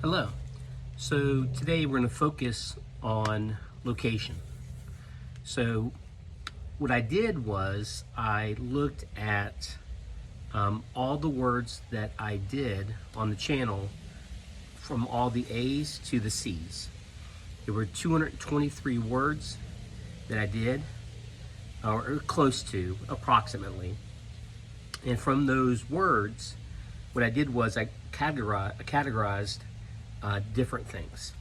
Hello. So today we're going to focus on location. So what I did was I looked at all the words that I did on the channel from all the A's to the C's. There were 223 words that I did, or close to, approximately. And from those words, what I did was I categorized different things.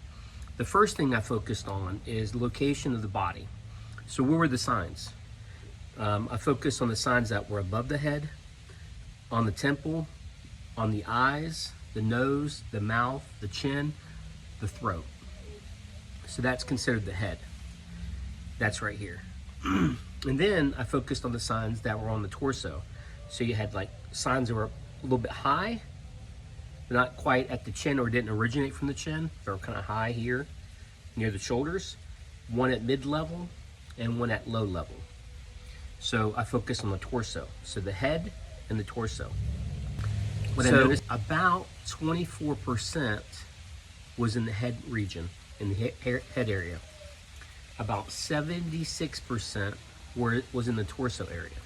The first thing I focused on is the location of the body. So where were the signs? I focused on the signs that were above the head, on the temple, on the eyes, the nose, the mouth, the chin, the throat. So that's considered the head. That's right here. And then I focused on the signs that were on the torso. So you had like signs that were a little bit high, but not quite at the chin or didn't originate from the chin. They were kind of high here near the shoulders, one at mid-level and one at low level. So I focused on the torso. So the head and the torso. What I noticed, about 24% was in the head region, in the head area. About 76% was in the torso area.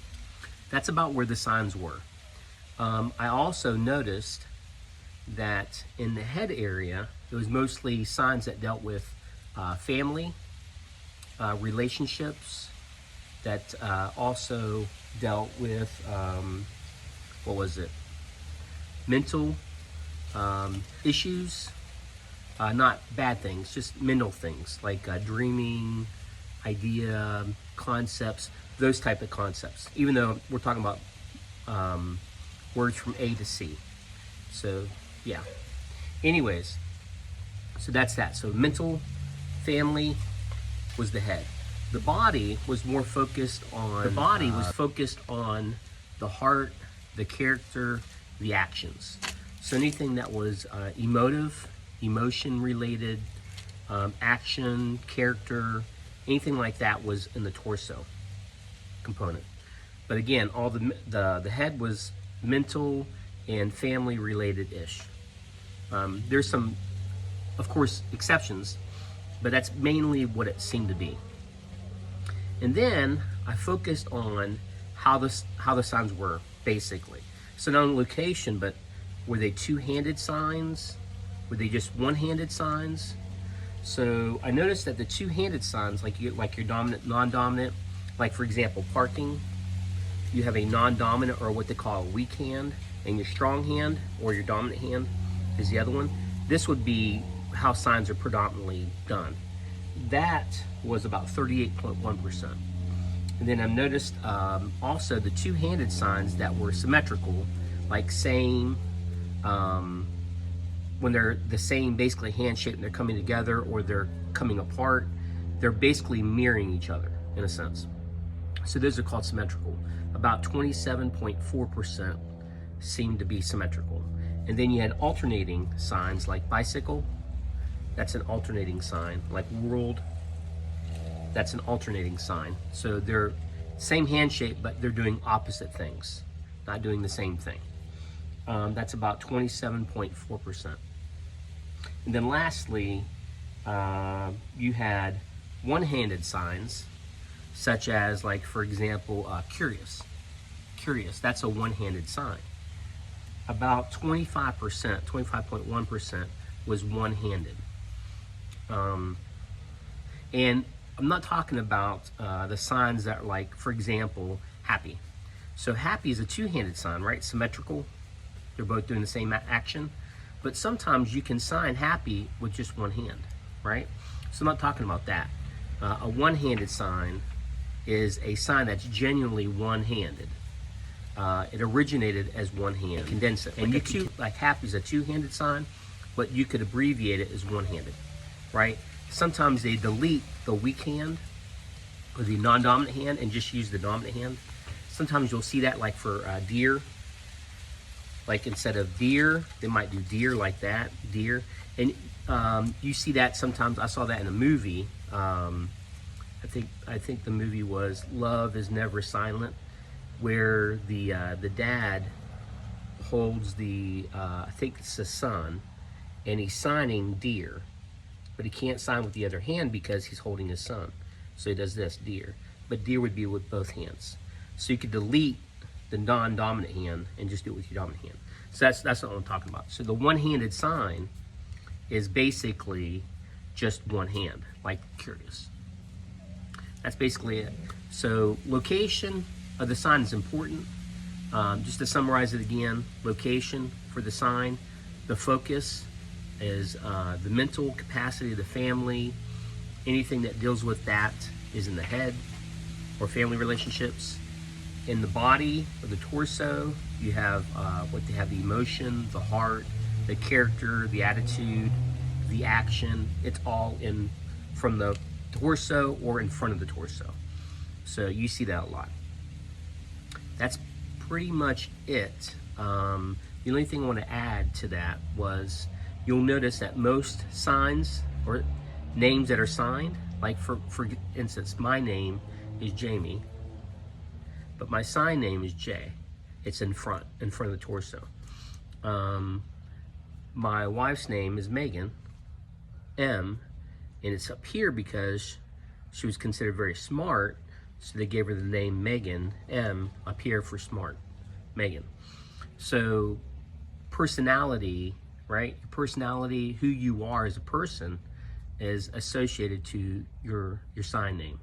That's about where the signs were. I also noticed that in the head area, it was mostly signs that dealt with family, relationships, that also dealt with, what was it? Mental issues, not bad things, just mental things like dreaming, idea, concepts, those type of concepts, even though we're talking about words from A to C. So yeah, anyways, so that's that. So mental, family was the head. The body was more focused on the heart, the character, the actions. So anything that was emotive, emotion related, action, character, anything like that was in the torso component. But again, all the head was mental and family related ish. There's some, of course, exceptions, but that's mainly what it seemed to be. And then I focused on how the signs were, basically. So not only location, but were they two-handed signs? Were they just one-handed signs? So I noticed that the two-handed signs, like your dominant, non-dominant, like for example, parking, you have a non-dominant or what they call a weak hand, and your strong hand or your dominant hand is the other one. This would be how signs are predominantly done. That was about 38.1%. And then I've noticed also the two-handed signs that were symmetrical, like same, when they're the same basically hand shape and they're coming together or they're coming apart, they're basically mirroring each other in a sense. So those are called symmetrical. About 27.4% seem to be symmetrical. And then you had alternating signs like bicycle, that's an alternating sign, like world, that's an alternating sign. So they're same hand shape, but they're doing opposite things, not doing the same thing. That's about 27.4%. And then lastly, you had one-handed signs, such as, like, for example, curious. Curious, that's a one-handed sign. About 25%, 25.1% was one-handed. And I'm not talking about the signs that are like, for example, happy. So happy is a two-handed sign, right? Symmetrical. They're both doing the same action. But sometimes you can sign happy with just one hand, right? So I'm not talking about that. A one-handed sign is a sign that's genuinely one-handed. It originated as one hand, condense it. And like happy is a two-handed sign, but you could abbreviate it as one-handed, right? Sometimes they delete the weak hand or the non-dominant hand and just use the dominant hand. Sometimes you'll see that, like for deer. Like instead of deer, they might do deer like that, deer. And you see that sometimes. I saw that in a movie. I think the movie was Love Is Never Silent, where the dad holds the I think it's the son, and he's signing deer, but he can't sign with the other hand because he's holding his son. So he does this, deer. But deer would be with both hands. So you could delete the non-dominant hand and just do it with your dominant hand. So that's what I'm talking about. So the one-handed sign is basically just one hand, like curious. That's basically it. So location of the sign is important. Just to summarize it again, location for the sign, the focus is the mental capacity of the family. Anything that deals with that is in the head or family relationships. In the body or the torso, you have what they have: the emotion, the heart, the character, the attitude, the action. It's all in from the torso or in front of the torso. So you see that a lot. That's pretty much it. The only thing I want to add to that was you'll notice that most signs or names that are signed, like for instance, my name is Jamie, but my sign name is Jay. It's in front of the torso. My wife's name is Megan, M, and it's up here because she was considered very smart, so they gave her the name Megan, M, up here for smart, Megan. So personality, right? Your personality, who you are as a person, is associated to your sign name.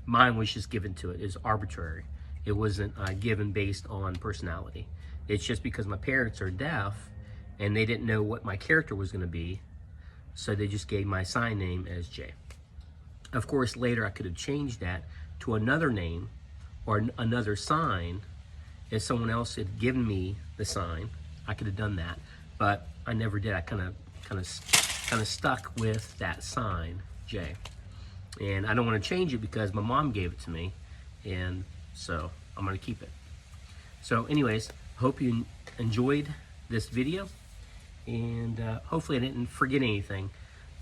Mine was just given to it. It's arbitrary. It wasn't given based on personality. It's just because my parents are deaf and they didn't know what my character was going to be, so they just gave my sign name as Jay. Of course, later I could have changed that to another name or another sign. If someone else had given me the sign, I could have done that, but I never did. I kind of stuck with that sign, J. And I don't want to change it because my mom gave it to me, and so I'm going to keep it. So anyways, hope you enjoyed this video, and hopefully I didn't forget anything.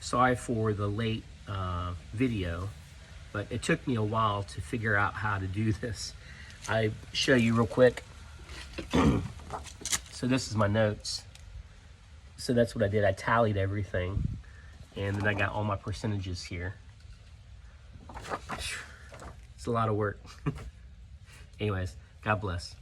Sorry for the late video, but it took me a while to figure out how to do this. I show you real quick. So this is my notes. So that's what I did. I tallied everything, and then I got all my percentages here. It's a lot of work. Anyways, God bless.